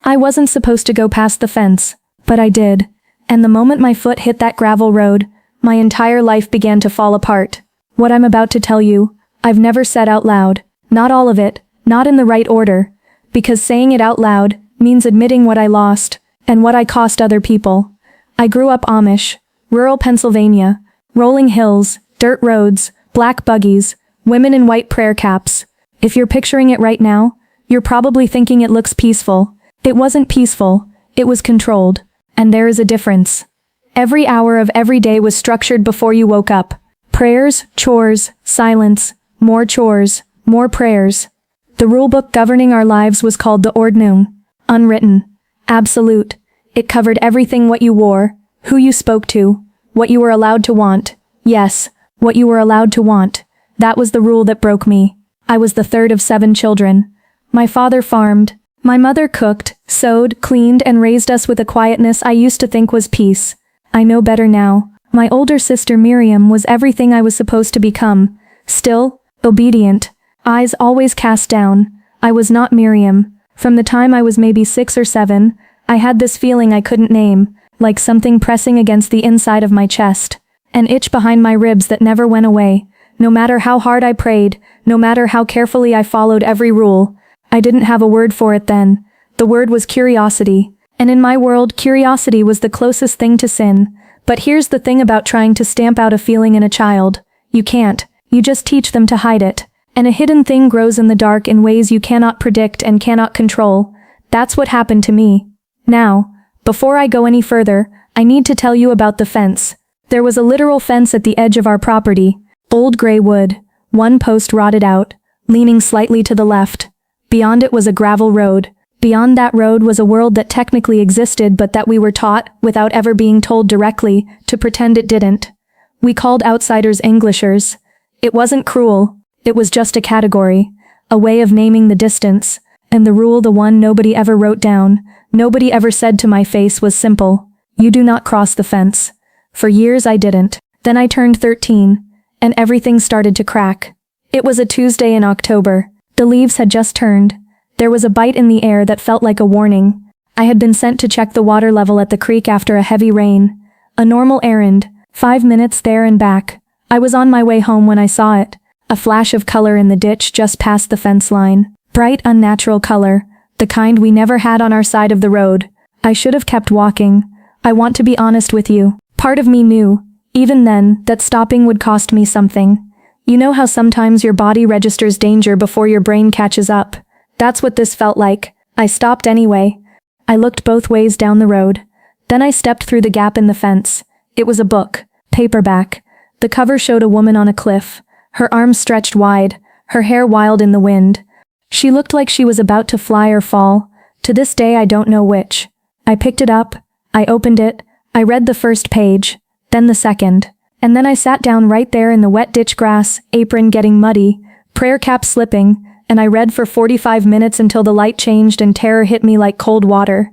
I wasn't supposed to go past the fence, but I did. And the moment my foot hit that gravel road, my entire life began to fall apart. What I'm about to tell you, I've never said out loud. Not all of it, not in the right order. Because saying it out loud means admitting what I lost, and what I cost other people. I grew up Amish, rural Pennsylvania, rolling hills, dirt roads, black buggies, women in white prayer caps. If you're picturing it right now, you're probably thinking it looks peaceful. It wasn't peaceful, it was controlled. And there is a difference. Every hour of every day was structured before you woke up. Prayers, chores, silence, more chores, more prayers. The rulebook governing our lives was called the Ordnung, unwritten, absolute. It covered everything: what you wore, who you spoke to, what you were allowed to want. Yes, what you were allowed to want. That was the rule that broke me. I was the third of 7 children. My father farmed. My mother cooked, sewed, cleaned, and raised us with a quietness I used to think was peace. I know better now. My older sister Miriam was everything I was supposed to become. Still, obedient. Eyes always cast down. I was not Miriam. From the time I was maybe 6 or 7, I had this feeling I couldn't name, like something pressing against the inside of my chest. An itch behind my ribs that never went away. No matter how hard I prayed, no matter how carefully I followed every rule. I didn't have a word for it then. The word was curiosity. And in my world, curiosity was the closest thing to sin. But here's the thing about trying to stamp out a feeling in a child. You can't. You just teach them to hide it. And a hidden thing grows in the dark in ways you cannot predict and cannot control. That's what happened to me. Now, before I go any further, I need to tell you about the fence. There was a literal fence at the edge of our property. Old gray wood. One post rotted out, leaning slightly to the left. Beyond it was a gravel road. Beyond that road was a world that technically existed but that we were taught, without ever being told directly, to pretend it didn't. We called outsiders Englishers. It wasn't cruel. It was just a category. A way of naming the distance. And the rule, the one nobody ever wrote down, nobody ever said to my face, was simple. You do not cross the fence. For years I didn't. Then I turned 13. And everything started to crack. It was a Tuesday in October. The leaves had just turned. There was a bite in the air that felt like a warning. I had been sent to check the water level at the creek after a heavy rain. A normal errand, 5 minutes there and back. I was on my way home when I saw it. A flash of color in the ditch just past the fence line. Bright, unnatural color. The kind we never had on our side of the road. I should have kept walking. I want to be honest with you. Part of me knew, even then, that stopping would cost me something. You know how sometimes your body registers danger before your brain catches up? That's what this felt like. I stopped anyway. I looked both ways down the road. Then I stepped through the gap in the fence. It was a book. Paperback. The cover showed a woman on a cliff. Her arms stretched wide, her hair wild in the wind. She looked like she was about to fly or fall. To this day I don't know which. I picked it up. I opened it. I read the first page. Then the second. And then I sat down right there in the wet ditch grass, apron getting muddy, prayer cap slipping, and I read for 45 minutes until the light changed and terror hit me like cold water.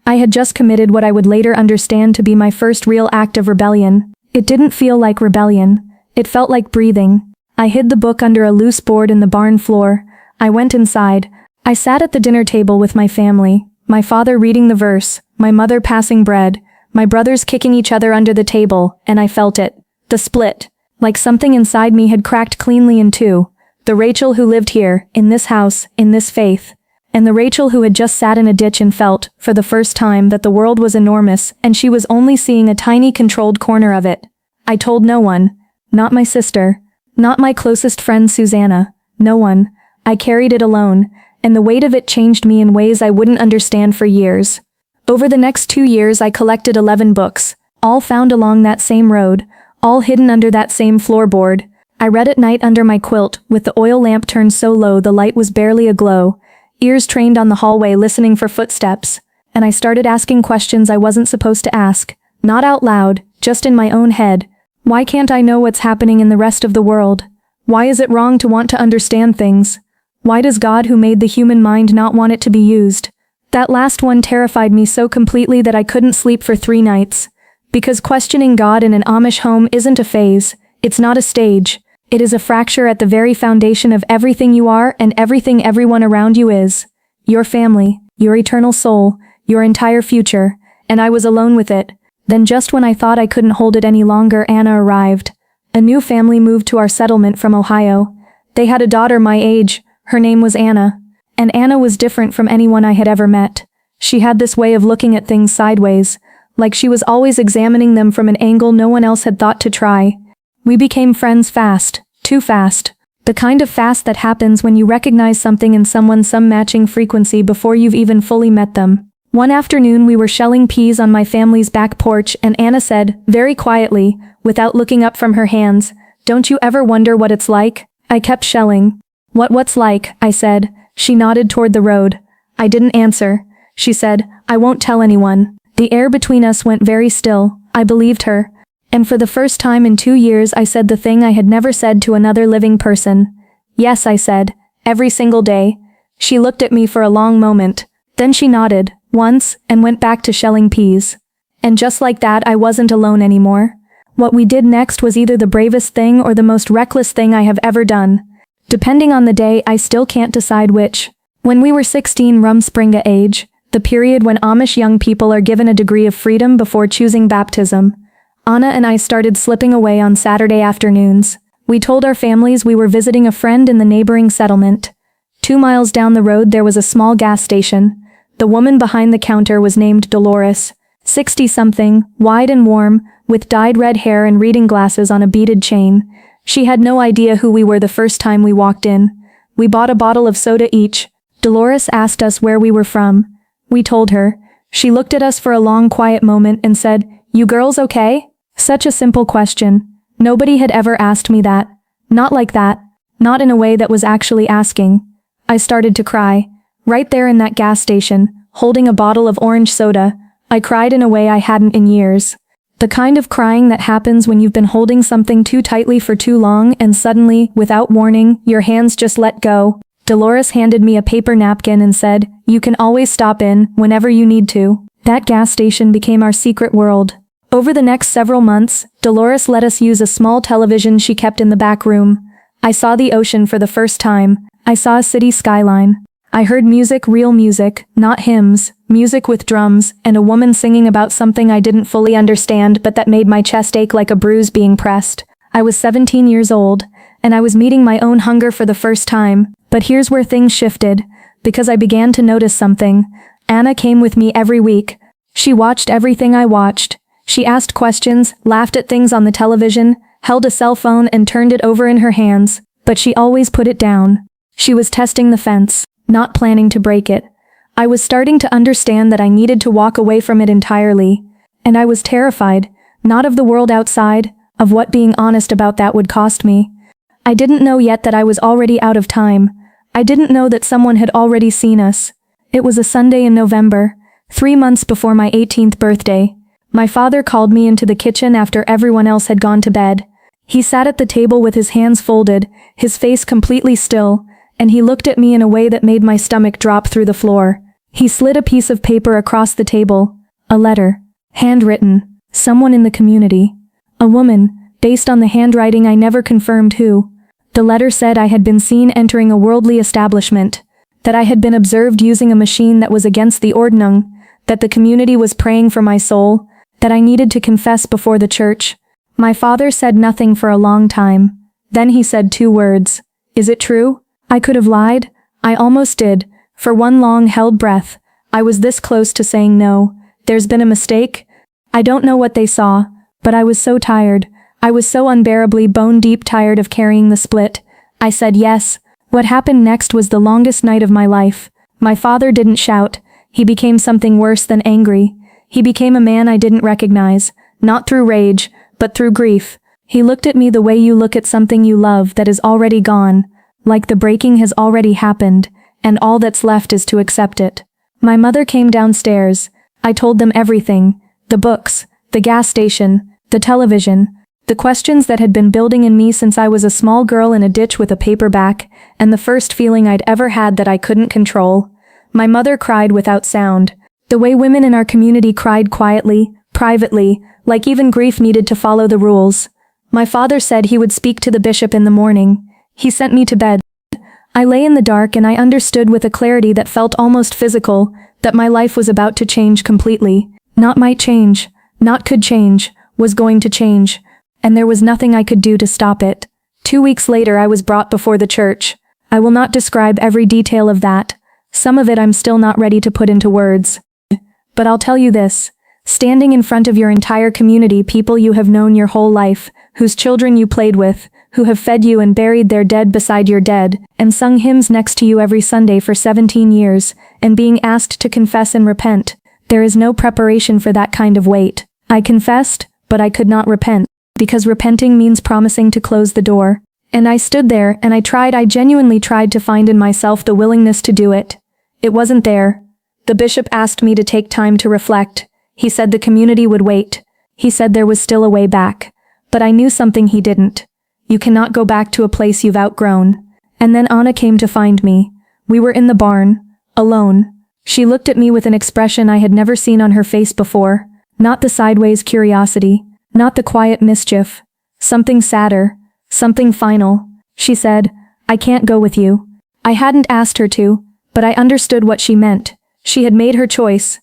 I had just committed what I would later understand to be my first real act of rebellion. It didn't feel like rebellion. It felt like breathing. I hid the book under a loose board in the barn floor. I went inside. I sat at the dinner table with my family, my father reading the verse, my mother passing bread, my brothers kicking each other under the table, and I felt it. The split. Like something inside me had cracked cleanly in two. The Rachel who lived here, in this house, in this faith. And the Rachel who had just sat in a ditch and felt, for the first time, that the world was enormous and she was only seeing a tiny controlled corner of it. I told no one. Not my sister. Not my closest friend Susanna. No one. I carried it alone, and the weight of it changed me in ways I wouldn't understand for years. Over the next 2 years I collected 11 books, all found along that same road, all hidden under that same floorboard. I read at night under my quilt, with the oil lamp turned so low the light was barely aglow, ears trained on the hallway listening for footsteps, and I started asking questions I wasn't supposed to ask, not out loud, just in my own head. Why can't I know what's happening in the rest of the world? Why is it wrong to want to understand things? Why does God who made the human mind not want it to be used? That last one terrified me so completely that I couldn't sleep for 3 nights. Because questioning God in an Amish home isn't a phase, it's not a stage, it is a fracture at the very foundation of everything you are and everything everyone around you is. Your family. your eternal soul, your entire future, and I was alone with it. Then just when I thought I couldn't hold it any longer, Anna arrived. A new family moved to our settlement from Ohio. They had a daughter my age, her name was Anna. And Anna was different from anyone I had ever met. She had this way of looking at things sideways, like she was always examining them from an angle no one else had thought to try. We became friends fast, too fast. The kind of fast that happens when you recognize something in someone some matching frequency before you've even fully met them. One afternoon we were shelling peas on my family's back porch and Anna said, very quietly, without looking up from her hands, "Don't you ever wonder what it's like?" I kept shelling. What's like?" I said. She nodded toward the road. I didn't answer. She said, "I won't tell anyone." The air between us went very still. I believed her. And for the first time in 2 years I said the thing I had never said to another living person. "Yes," I said, "every single day." She looked at me for a long moment. Then she nodded, once, and went back to shelling peas. And just like that I wasn't alone anymore. What we did next was either the bravest thing or the most reckless thing I have ever done. Depending on the day, I still can't decide which. When we were 16 Rumspringa age, the period when Amish young people are given a degree of freedom before choosing baptism, Anna and I started slipping away on Saturday afternoons. We told our families we were visiting a friend in the neighboring settlement. 2 miles down the road there was a small gas station. The woman behind the counter was named Dolores, 60-something, wide and warm, with dyed red hair and reading glasses on a beaded chain. She had no idea who we were the first time we walked in. We bought a bottle of soda each. Dolores asked us where we were from. We told her. She looked at us for a long quiet moment and said, "You girls okay?" Such a simple question. Nobody had ever asked me that. Not like that. Not in a way that was actually asking. I started to cry. Right there in that gas station, holding a bottle of orange soda, I cried in a way I hadn't in years. The kind of crying that happens when you've been holding something too tightly for too long and suddenly, without warning, your hands just let go. Dolores handed me a paper napkin and said, "You can always stop in, whenever you need to." That gas station became our secret world. Over the next several months, Dolores let us use a small television she kept in the back room. I saw the ocean for the first time. I saw a city skyline. I heard music, real music, not hymns, music with drums, and a woman singing about something I didn't fully understand but that made my chest ache like a bruise being pressed. I was 17 years old, and I was meeting my own hunger for the first time, but here's where things shifted, because I began to notice something. Anna came with me every week. She watched everything I watched. She asked questions, laughed at things on the television, held a cell phone and turned it over in her hands, but she always put it down. She was testing the fence, not planning to break it. I was starting to understand that I needed to walk away from it entirely, and I was terrified, not of the world outside, of what being honest about that would cost me. I didn't know yet that I was already out of time. I didn't know that someone had already seen us. It was a Sunday in November, 3 months before my 18th birthday. My father called me into the kitchen after everyone else had gone to bed. He sat at the table with his hands folded, his face completely still, and he looked at me in a way that made my stomach drop through the floor. He slid a piece of paper across the table. A letter. Handwritten. Someone in the community. A woman, based on the handwriting I never confirmed who. The letter said I had been seen entering a worldly establishment, that I had been observed using a machine that was against the Ordnung, that the community was praying for my soul, that I needed to confess before the church. My father said nothing for a long time. Then he said 2 words. "Is it true?" I could have lied. I almost did. For one long held breath, I was this close to saying no. There's been a mistake? I don't know what they saw, but I was so tired. I was so unbearably bone-deep tired of carrying the split. I said yes. What happened next was the longest night of my life. My father didn't shout. He became something worse than angry. He became a man I didn't recognize, not through rage, but through grief. He looked at me the way you look at something you love that is already gone, like the breaking has already happened, and all that's left is to accept it. My mother came downstairs. I told them everything. The books, the gas station, the television, the questions that had been building in me since I was a small girl in a ditch with a paperback, and the first feeling I'd ever had that I couldn't control. My mother cried without sound. The way women in our community cried quietly, privately, like even grief needed to follow the rules. My father said he would speak to the bishop in the morning. He sent me to bed. I lay in the dark and I understood with a clarity that felt almost physical, that my life was about to change completely. Not might change, not could change, was going to change, and there was nothing I could do to stop it. 2 weeks later I was brought before the church. I will not describe every detail of that. Some of it I'm still not ready to put into words. But I'll tell you this. Standing in front of your entire community, people you have known your whole life, whose children you played with, who have fed you and buried their dead beside your dead, and sung hymns next to you every Sunday for 17 years, and being asked to confess and repent. There is no preparation for that kind of weight. I confessed, but I could not repent, because repenting means promising to close the door. And I stood there, and I genuinely tried to find in myself the willingness to do it. It wasn't there. The bishop asked me to take time to reflect. He said the community would wait. He said there was still a way back. But I knew something he didn't. You cannot go back to a place you've outgrown. And then Anna came to find me. We were in the barn, alone. She looked at me with an expression I had never seen on her face before. Not the sideways curiosity, not the quiet mischief. Something sadder, something final. She said, "I can't go with you." I hadn't asked her to, but I understood what she meant. She had made her choice.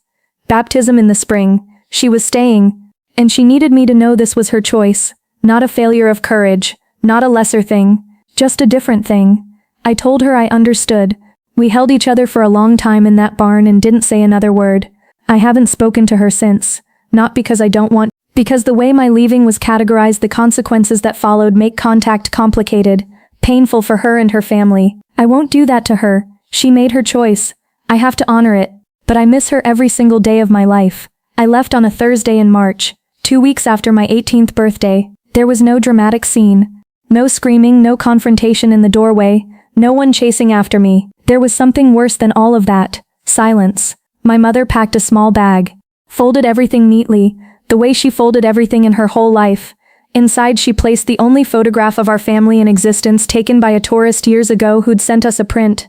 Baptism in the spring. She was staying, and she needed me to know this was her choice. Not a failure of courage, not a lesser thing, just a different thing. I told her I understood. We held each other for a long time in that barn and didn't say another word. I haven't spoken to her since. Not because I don't want, because the way my leaving was categorized, the consequences that followed make contact complicated, painful for her and her family. I won't do that to her. She made her choice. I have to honor it. But I miss her every single day of my life. I left on a Thursday in March, 2 weeks after my 18th birthday. There was no dramatic scene. No screaming, no confrontation in the doorway, no one chasing after me. There was something worse than all of that. Silence. My mother packed a small bag. Folded everything neatly, the way she folded everything in her whole life. Inside she placed the only photograph of our family in existence, taken by a tourist years ago who'd sent us a print.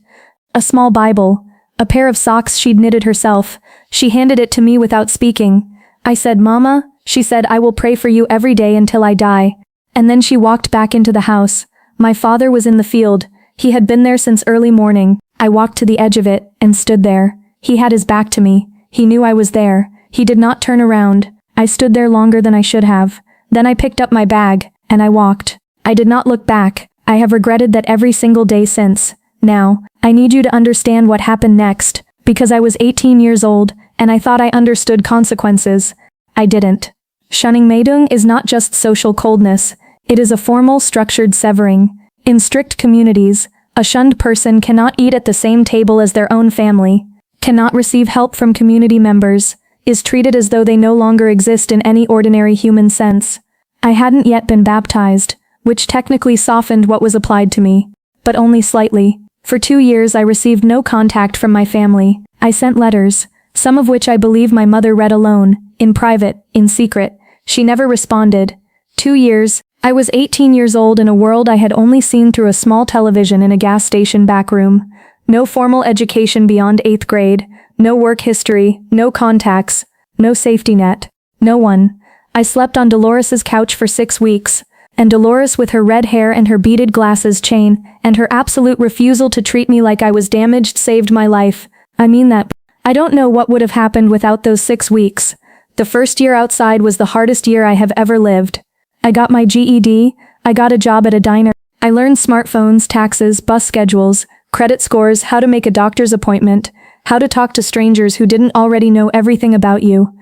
A small Bible. A pair of socks she'd knitted herself. She handed it to me without speaking. I said, "Mama," she said, "I will pray for you every day until I die." And then she walked back into the house. My father was in the field. He had been there since early morning. I walked to the edge of it, and stood there. He had his back to me. He knew I was there. He did not turn around. I stood there longer than I should have. Then I picked up my bag, and I walked. I did not look back. I have regretted that every single day since. Now, I need you to understand what happened next, because I was 18 years old, and I thought I understood consequences. I didn't. Schönnungmeidung is not just social coldness. It is a formal, structured severing. In strict communities, a shunned person cannot eat at the same table as their own family, cannot receive help from community members, is treated as though they no longer exist in any ordinary human sense. I hadn't yet been baptized, which technically softened what was applied to me, but only slightly. For 2 years I received no contact from my family. I sent letters, some of which I believe my mother read alone, in private, in secret. She never responded. 2 years. I was 18 years old in a world I had only seen through a small television in a gas station back room. No formal education beyond 8th grade, no work history, no contacts, no safety net. No one. I slept on Dolores's couch for 6 weeks. And Dolores, with her red hair and her beaded glasses chain, and her absolute refusal to treat me like I was damaged, saved my life. I mean that. I don't know what would have happened without those 6 weeks. The first year outside was the hardest year I have ever lived. I got my GED, I got a job at a diner. I learned smartphones, taxes, bus schedules, credit scores, how to make a doctor's appointment, how to talk to strangers who didn't already know everything about you.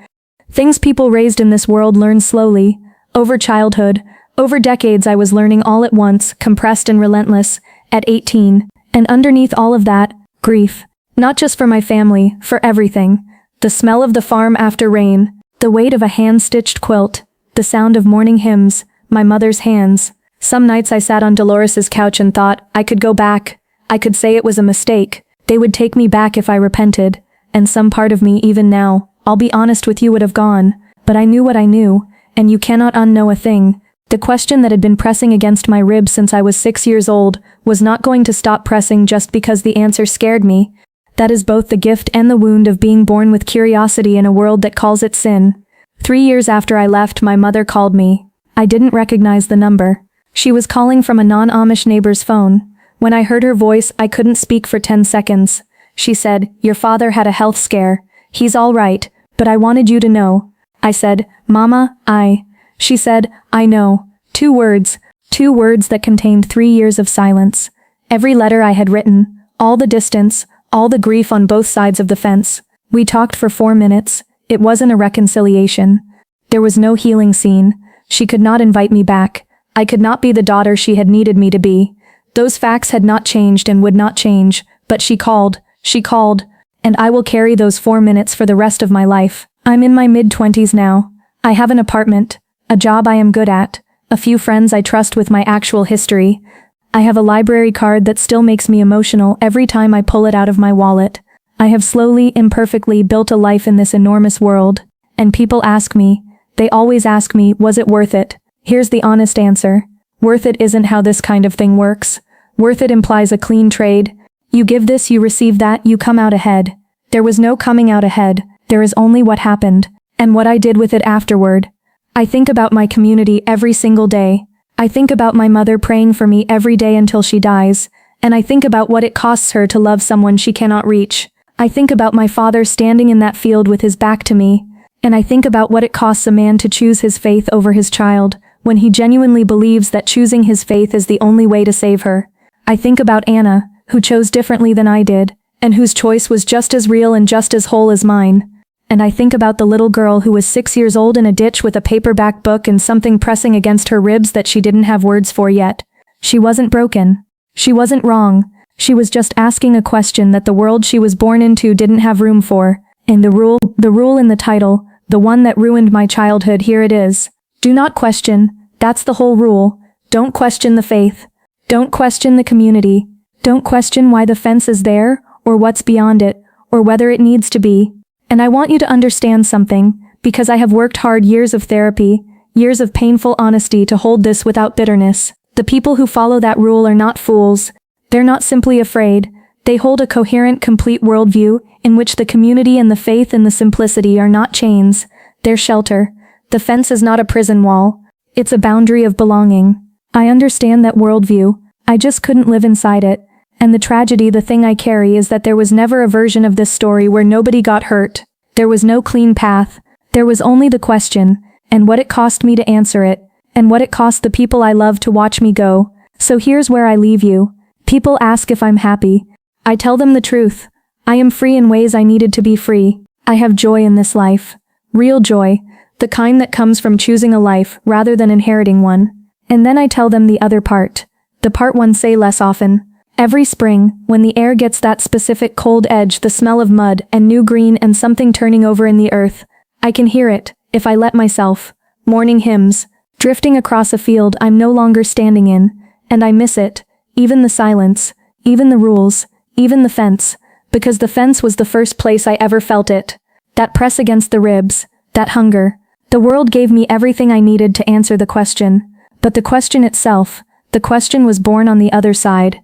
Things people raised in this world learn slowly, over childhood. Over decades I was learning all at once, compressed and relentless, at 18, and underneath all of that, grief. Not just for my family, for everything. The smell of the farm after rain, the weight of a hand-stitched quilt, the sound of morning hymns, my mother's hands. Some nights I sat on Dolores's couch and thought, I could go back. I could say it was a mistake. They would take me back if I repented. And some part of me even now, I'll be honest with you, would have gone. But I knew what I knew, and you cannot unknow a thing. The question that had been pressing against my ribs since I was 6 years old was not going to stop pressing just because the answer scared me. That is both the gift and the wound of being born with curiosity in a world that calls it sin. 3 years after I left, my mother called me. I didn't recognize the number. She was calling from a non-Amish neighbor's phone. When I heard her voice, I couldn't speak for 10 seconds. She said, "Your father had a health scare. He's all right, but I wanted you to know." I said, "Mama, She said, "I know." 2 words. 2 words that contained 3 years of silence. Every letter I had written, all the distance, all the grief on both sides of the fence. We talked for 4 minutes. It wasn't a reconciliation. There was no healing scene. She could not invite me back. I could not be the daughter she had needed me to be. Those facts had not changed and would not change, but she called, and I will carry those 4 minutes for the rest of my life. I'm in my mid-20s now. I have an apartment, a job I am good at, a few friends I trust with my actual history. I have a library card that still makes me emotional every time I pull it out of my wallet. I have slowly, imperfectly built a life in this enormous world. And people ask me, they always ask me, was it worth it? Here's the honest answer. Worth it isn't how this kind of thing works. Worth it implies a clean trade. You give this, you receive that, you come out ahead. There was no coming out ahead. There is only what happened, and what I did with it afterward. I think about my community every single day. I think about my mother praying for me every day until she dies, and I think about what it costs her to love someone she cannot reach. I think about my father standing in that field with his back to me, and I think about what it costs a man to choose his faith over his child, when he genuinely believes that choosing his faith is the only way to save her. I think about Anna, who chose differently than I did, and whose choice was just as real and just as whole as mine. And I think about the little girl who was 6 years old in a ditch with a paperback book and something pressing against her ribs that she didn't have words for yet. She wasn't broken. She wasn't wrong. She was just asking a question that the world she was born into didn't have room for. And the rule in the title, the one that ruined my childhood, here it is. Do not question. That's the whole rule. Don't question the faith. Don't question the community. Don't question why the fence is there, or what's beyond it, or whether it needs to be. And I want you to understand something, because I have worked hard, years of therapy, years of painful honesty to hold this without bitterness. The people who follow that rule are not fools. They're not simply afraid. They hold a coherent, complete worldview, in which the community and the faith and the simplicity are not chains. They're shelter. The fence is not a prison wall. It's a boundary of belonging. I understand that worldview. I just couldn't live inside it. And the tragedy, the thing I carry, is that there was never a version of this story where nobody got hurt. There was no clean path. There was only the question, and what it cost me to answer it, and what it cost the people I love to watch me go. So here's where I leave you. People ask if I'm happy. I tell them the truth. I am free in ways I needed to be free. I have joy in this life. Real joy. The kind that comes from choosing a life rather than inheriting one. And then I tell them the other part. The part one say less often. Every spring, when the air gets that specific cold edge, the smell of mud and new green and something turning over in the earth, I can hear it, if I let myself. Morning hymns, drifting across a field I'm no longer standing in, and I miss it, even the silence, even the rules, even the fence, because the fence was the first place I ever felt it. That press against the ribs, that hunger. The world gave me everything I needed to answer the question, but the question itself, the question was born on the other side.